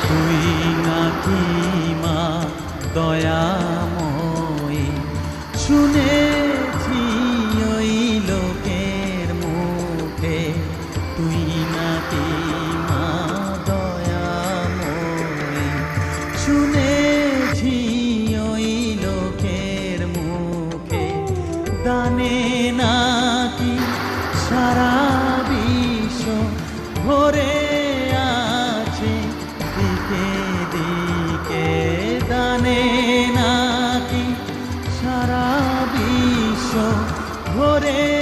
তুই নাকি মা দয়াময়ী, শুনেছি ওই লোকের মুখে তুই নাকি মা দয়াময়ী, শুনেছি ওই লোকের মুখে দানে নাকি সারা বিশ্ব ভরে আছে দিকে দিকে, দানে নাকি সারা বিশ্ব ভরে